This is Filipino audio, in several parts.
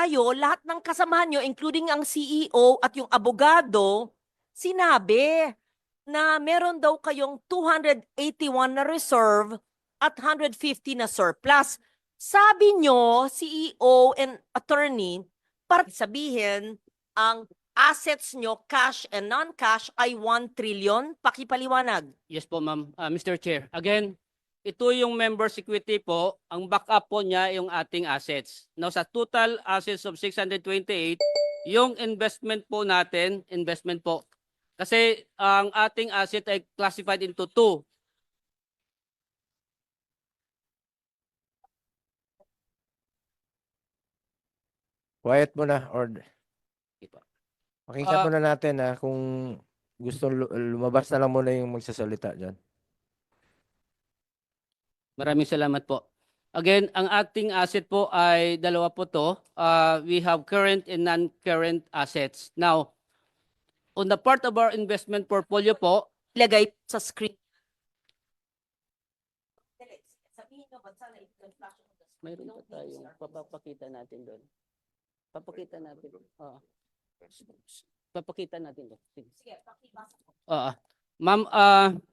tayo, lahat ng kasamahan nyo, including ang CEO at yung abogado, sinabi na meron daw kayong 281 na reserve at 150 na surplus. Sabi nyo, CEO and attorney, para sabihin, ang assets nyo, cash and non-cash, ay 1 trillion. Pakipaliwanag. Yes po, ma'am. Mr. Chair. Again, ito yung members equity po. Ang backup po niya yung ating assets. Now, sa total assets of 628, yung investment po natin, investment po. Kasi ang ating asset ay classified into two. Quiet mo na or Diba? pakinggan muna natin kung gusto lumabas na lang muna yung magsasalita dyan. Maraming salamat po. Again, ang ating asset po ay dalawa po to. We have current and non-current assets. Now, on the part of our investment portfolio po, Ilagay sa screen. mayroon pa tayong papakita natin doon. Papakita natin. Oo. Papakita natin doon. Sige. Ma'am,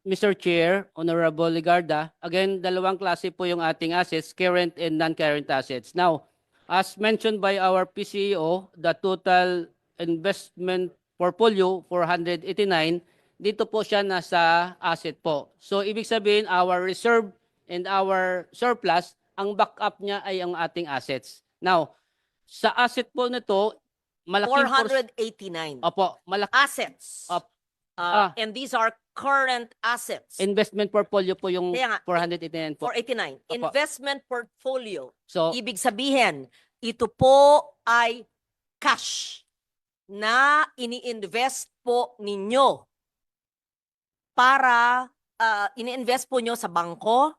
Mr. Chair, Honorable Ligarda, again, dalawang klase po yung ating assets, current and non-current assets. Now, as mentioned by our PCEO, the total investment portfolio, 489, dito po siya nasa asset po. So, ibig sabihin, our reserve and our surplus, ang backup niya ay ang ating assets. Now, sa asset po nito, malaking 489 Opo, malaki assets. Op- And these are current assets. investment portfolio po yung Kaya nga, 489 po. 489. Opo. Investment portfolio. So, Ibig sabihin, ito po ay cash na ini-invest po ninyo para ini-invest po nyo sa bangko,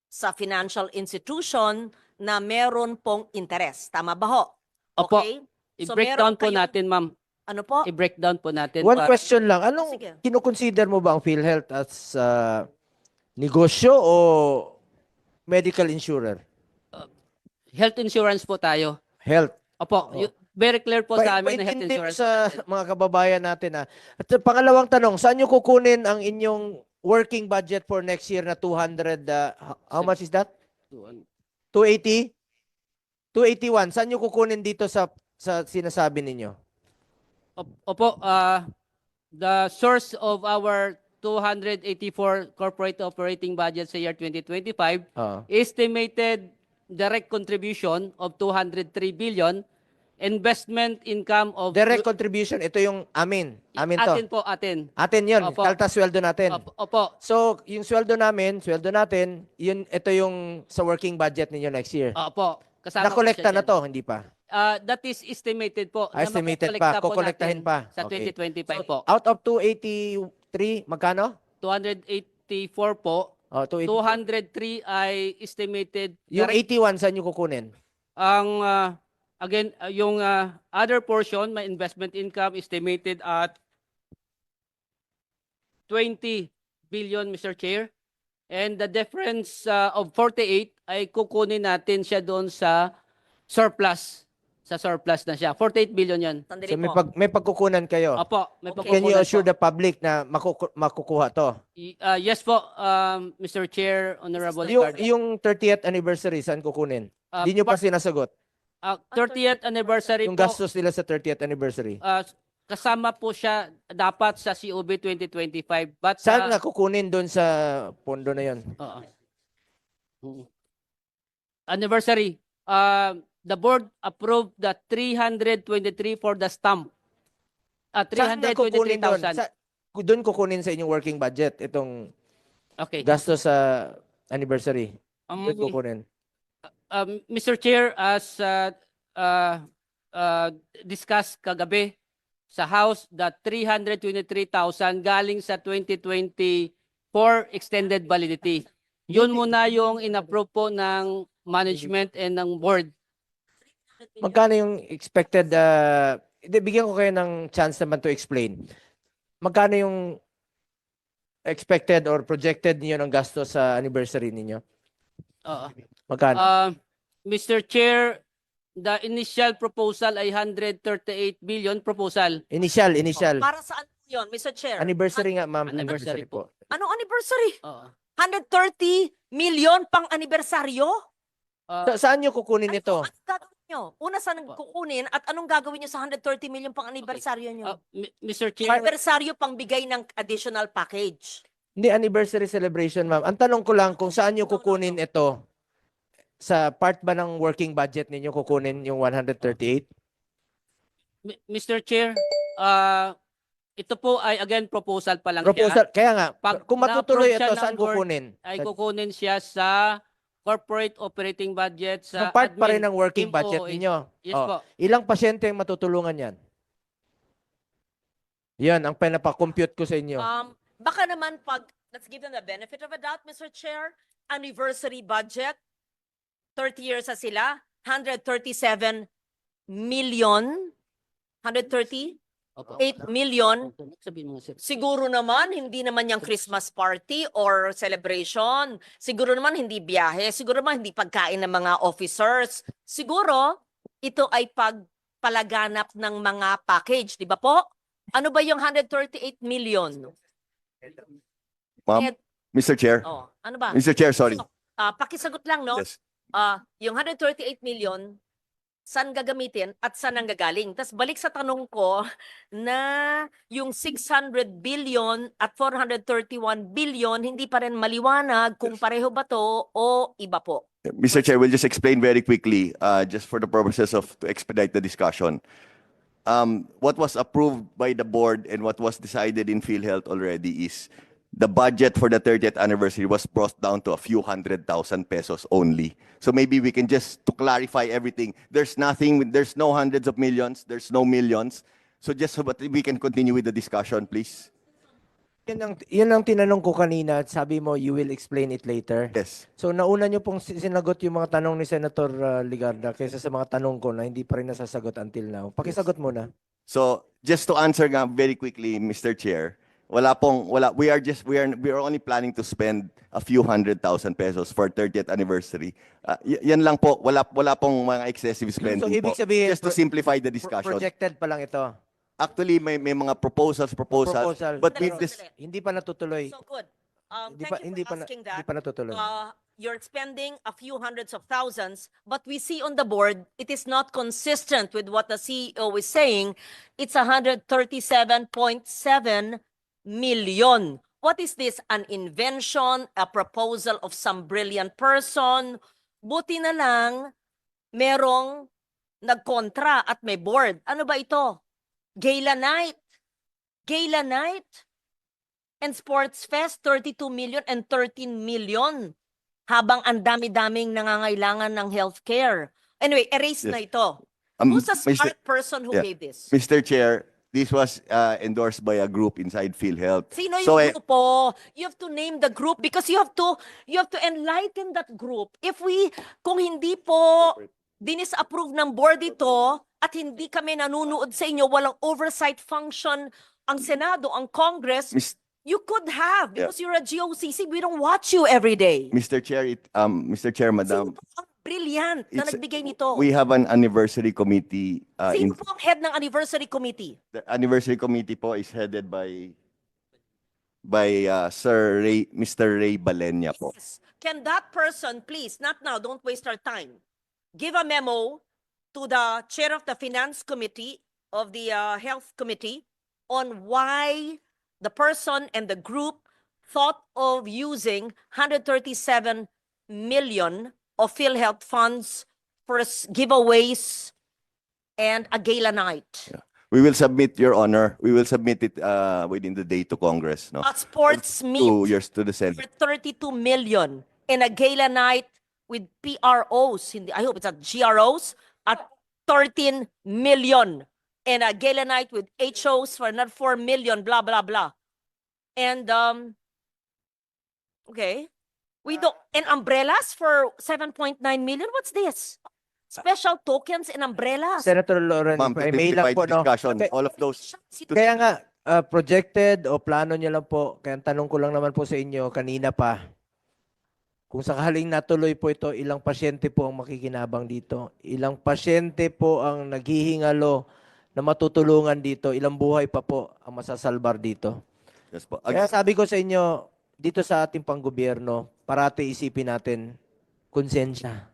sa financial institution na meron pong interest. Tama ba ho? Opo. Okay? So, i-breakdown meron po kayong- natin, ma'am. Ano po? I-breakdown po natin. One question lang. Anong Sige. kinukonsider mo ba ang PhilHealth as negosyo o medical insurer? Health insurance po tayo. Health. Opo. Oo. Very clear po sa amin na health Paintindi mo insurance. sa mga kababayan natin. At pangalawang tanong, saan nyo kukunin ang inyong working budget for next year na 200, how much is that? 280? 281. Saan nyo kukunin dito sa sinasabi ninyo? Opo. The source of our 284 corporate operating budget sa year 2025, estimated direct contribution of 203 billion, investment income of... Direct contribution, ito yung amin. Amin to. Atin po, atin. Atin yun. Opo. Kaltas sweldo natin. Opo. So, yung sweldo natin, ito yung sa working budget ninyo next year. Opo. Kasama po Nakolekta siya na dyan. to, hindi pa? That is estimated po. na Estimated makukolekta pa, po kukolektahin natin pa. Sa Okay. 2025 po. Out of 283, magkano? 284 po. Oh, 203 283. ay estimated. Yung direct. 81, saan nyo kukunin? Ang, again, yung other portion, my investment income estimated at 20 billion, Mr. Chair. And the difference of 48 ay kukunin natin siya doon sa surplus. Sa surplus na siya. 48 billion yan. Sandali So, po. may pagkukunan kayo. Opo, may Okay. Can you pagkukunan assure po. the public na makukuha to? Yes po, Mr. Chair, Honorable Yung, Ricardo. yung 30th anniversary, saan kukunin? Hindi nyo pa sinasagot. 30th anniversary Yung po, gastos nila sa 30th anniversary. kasama po siya dapat sa COB 2025. But Saan na kukunin doon sa pondo na yon? Anniversary, the board approved the 323 for the stamp. Saan na kukunin doon? 323,000. Doon kukunin sa inyong working budget itong Okay. gastos sa anniversary. Doon kukunin. Mr. Chair, as discussed kagabi sa House, that 323,000 galing sa 2024 extended validity. Yun muna yung in-approve po ng management and ng board. Magkano yung expected, bigyan ko kayo ng chance naman to explain. Magkano yung expected or projected niyo ng gastos sa anniversary ninyo? Oo. Magkano? Mr. Chair, The initial proposal ay 138 billion proposal. Initial. Para saan po yun, Mr. Chair? Anniversary nga, ma'am. Anniversary po. Anong anniversary? Oo. 130 million pang anibersaryo? Saan nyo kukunin ito? Anong gagawin nyo? Una, saan kukunin at anong gagawin nyo sa 130 million pang anibersaryo nyo? Mr. Chair, Anibersaryo pang bigay ng additional package. Hindi anniversary celebration, ma'am. Ang tanong ko lang kung saan nyo kukunin ito. Sa part ba ng working budget ninyo kukunin yung 138? Mr. Chair, ito po ay again proposal pa lang siya. Proposal. Kaya nga, Pag kung matutuloy na-approve siya ito, ng saan board, kukunin? Ay kukunin siya sa corporate operating budget Sa sa part pa rin admin. ng working Team budget OOH. ninyo. Yes Oh. po. Ilang pasyente ang matutulungan yan? Yan, ang pinapakompute ko sa inyo. Baka naman pag, let's give them the benefit of a doubt, Mr. Chair, anniversary budget, 30 years na sila, 137 million, 138 Opo. million. Sabihin mo, sir. Siguro naman, hindi naman yung Christmas party or celebration. Siguro naman, hindi biyahe. Siguro naman, hindi pagkain ng mga officers. Siguro, ito ay pagpalaganap ng mga package. Di ba po? Ano ba yung 138 million? Ma'am, Eh, Mr. Chair. Oh, ano ba? Mr. Chair, sorry. Pakisagot lang, no? Yes. Yung 138 million, saan gagamitin at saan ang gagaling? Tapos balik sa tanong ko na yung 600 billion at 431 billion, hindi pa rin maliwanag kung pareho ba to o iba po. Mr. Chair, we'll just explain very quickly, just for the purposes of to expedite the discussion. What was approved by the board and what was decided in PhilHealth already is the budget for the 30th anniversary was brought down to a few 100,000 pesos only. So maybe we can just, to clarify everything, there's nothing, there's no hundreds of millions, there's no millions. So just so that we can continue with the discussion, please. Yan ang tinanong ko kanina at sabi mo, you will explain it later. Yes. So nauna nyo pong sinagot yung mga tanong ni Senator Ligarda kaysa sa mga tanong ko na hindi pa rin nasasagot until now. Pakisagot muna. So just to answer nga very quickly, Mr. Chair, we are only planning to spend a few 100,000 pesos for 30th anniversary. Yan lang po, wala pong mga excessive spending So ibig po. sabihin, Just to simplify the discussion. projected pa lang ito. Actually, may mga proposal, Proposal. but Sandali, with this, sandali. Hindi pa natutuloy. So good. Hindi Thank pa, you hindi for pa, asking hindi that. pa natutuloy. You're spending a few hundreds of thousands, but we see on the board, it is not consistent with what the CEO is saying. It's 137.7 million. What is this? An invention, a proposal of some brilliant person? Buti na lang, merong nagkontra at may board. Ano ba ito? Gala night. Gala night. And Sports Fest, 32 million and 13 million. Habang ang dami-daming nangangailangan ng healthcare. Anyway, erase na ito. Who's the smart person who yeah. gave this? Mr. Chair, this was endorsed by a group inside PhilHealth. Sino So, yung grupo? You have to name the group because you have to enlighten that group. Kung hindi po dinis-approve ng board ito at hindi kami nanunood sa inyo, walang oversight function ang Senado, ang Congress, you could have because you're a GOCC. We don't watch you every day. Mr. Chair, Madam, Sino po ang brilliant na It's- nagbigay nito? we have an anniversary committee. Sino po ang head ng anniversary committee? The anniversary committee po is headed by Mr. Ray Balenya po. Yes. Can that person, please, not now, don't waste our time, give a memo to the chair of the finance committee of the health committee on why the person and the group thought of using 137 million of PhilHealth funds for giveaways and a gala night. We will submit, Your Honor, we will submit it within the day to Congress, no? A sports meet. 2 years to the Senate. For 32 million in a gala night with PROs, I hope it's not GROs, at 13 million in a gala night with HOs for another 4 million, blah, blah, blah. And, okay. We don't, and umbrellas for 7.9 million? What's this? Special tokens and umbrellas? Senator Lauren, Ma'am, to may lang simplify po, the no? discussion, Okay. all of those, Kaya nga, projected o plano niyo lang po, kaya ang tanong ko lang naman po sa inyo kanina pa, Kung sakaling natuloy po ito, ilang pasyente po ang makikinabang dito? Ilang pasyente po ang naghihingalo na matutulungan dito? Ilang buhay pa po ang masasalbar dito? Yes po. Kaya sabi ko sa inyo, dito sa ating panggobyerno, parati isipin natin, konsensya.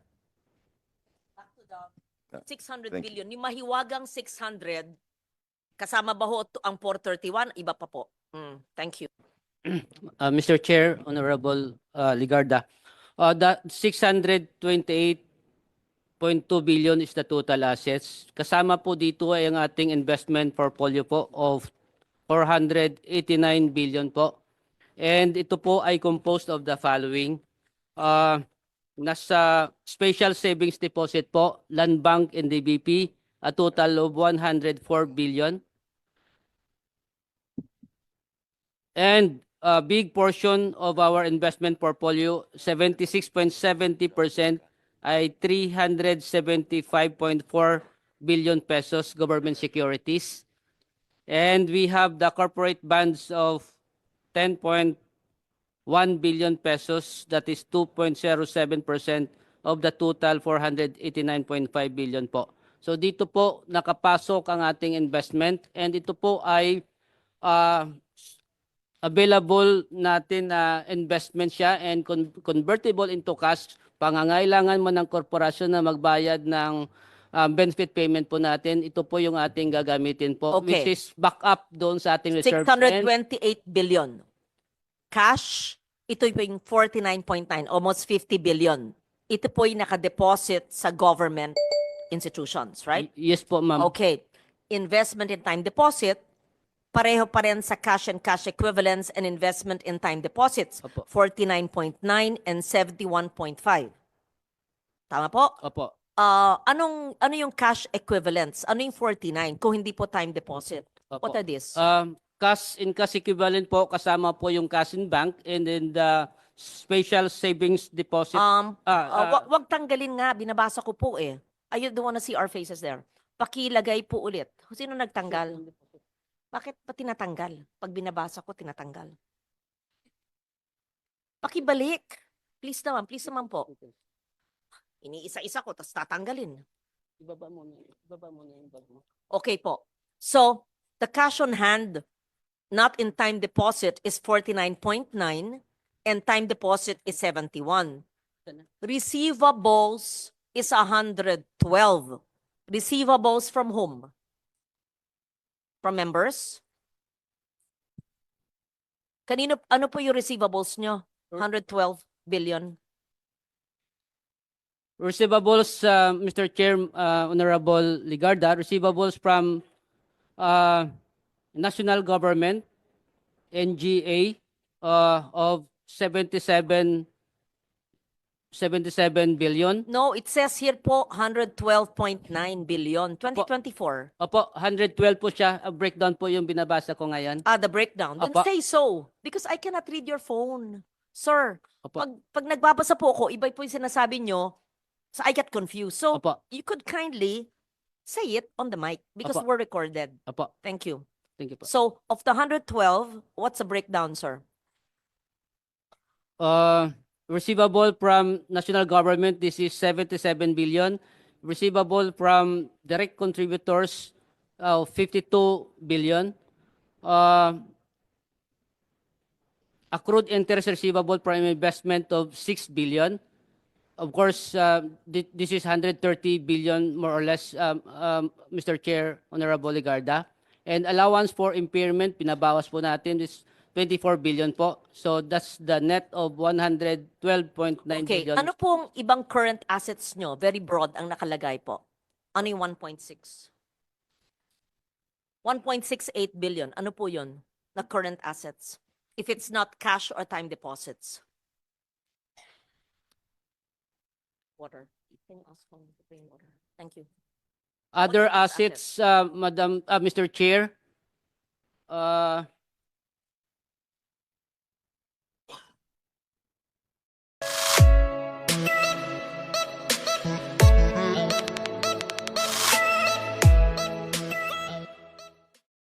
Back to the Yeah. 600 Thank you. billion. Yung mahiwagang 600, kasama ba ho ang 431? Iba pa po. Thank you. Mr. Chair, Honorable Ligarda, the 628.2 billion is the total assets. Kasama po dito ay ang ating investment portfolio po of 489 billion po. And ito po ay composed of the following. Nasa special savings deposit po, Land Bank and DBP, a total of 104 billion. And a big portion of our investment portfolio, 76.70% ay 375.4 billion pesos government securities. And we have the corporate bonds of 10.1 billion pesos, that is 2.07% of the total 489.5 billion po. So dito po nakapasok ang ating investment, and ito po ay available natin na investment siya and convertible into cash. Pangangailangan mo ng korporasyon na magbayad ng benefit payment po natin, ito po yung ating gagamitin po, Okay. which is back up doon sa ating reserves. 628 billion. Cash, ito po yung 49.9, almost 50 billion. Ito po yung nakadeposit sa government institutions, right? Yes po, ma'am. Okay. Investment in time deposit, pareho pa rin sa cash and cash equivalents and investment in time deposits, Opo. 49.9 and 71.5. Tama po? Opo. Ano yung cash equivalents? Ano yung 49 kung hindi po time deposit? Opo. What are these? Cash in cash equivalent po, kasama po yung cash in bank, and then the special savings deposit. Wag tanggalin nga, binabasa ko po eh. I don't wanna see our faces there. Pakilagay po ulit. Sino nagtanggal? Bakit pa tinatanggal? Pag binabasa ko, tinatanggal. Pakibalik. Please naman po. Iniisa-isa ko, tapos tatanggalin. Ibaba mo na yung bag mo. Okay po. So, the cash on hand, not in time deposit, is 49.9 and time deposit is 71. Receivables is 112. Receivables from whom? From members? Ano po yung receivables nyo? 112 billion. Receivables, Mr. Chair, Honorable Ligarda, receivables from national government, NGA, of 77 billion. No, it says here po 112.9 billion. 2024. Opo, 112 po siya. A breakdown po yung binabasa ko ngayon. The breakdown. Then Apa. say so. Because I cannot read your phone. Sir, Opo. pag nagbabasa po ako, iba po yung sinasabi nyo, so I get confused. So, Opo. you could kindly say it on the mic because Apa. we're recorded. Opo. Thank you. Thank you po. So, of the 112, what's the breakdown, sir? Receivable from national government, this is 77 billion. Receivable from direct contributors, 52 billion. Accrued interest receivable from investment of 6 billion. Of course, this is 130 billion more or less, Mr. Chair, Honorable Ligarda. And allowance for impairment, pinabawas po natin, is 24 billion po. So that's the net of 112.9 Okay, billion. ano pong ibang current assets nyo? Very broad ang nakalagay po. Ano yung 1.6? 1.68 billion. Ano po yun na current assets? If it's not cash or time deposits. Water. Can you ask for the plain water? Thank you. Other What are these assets, Madam, Mr. Chair,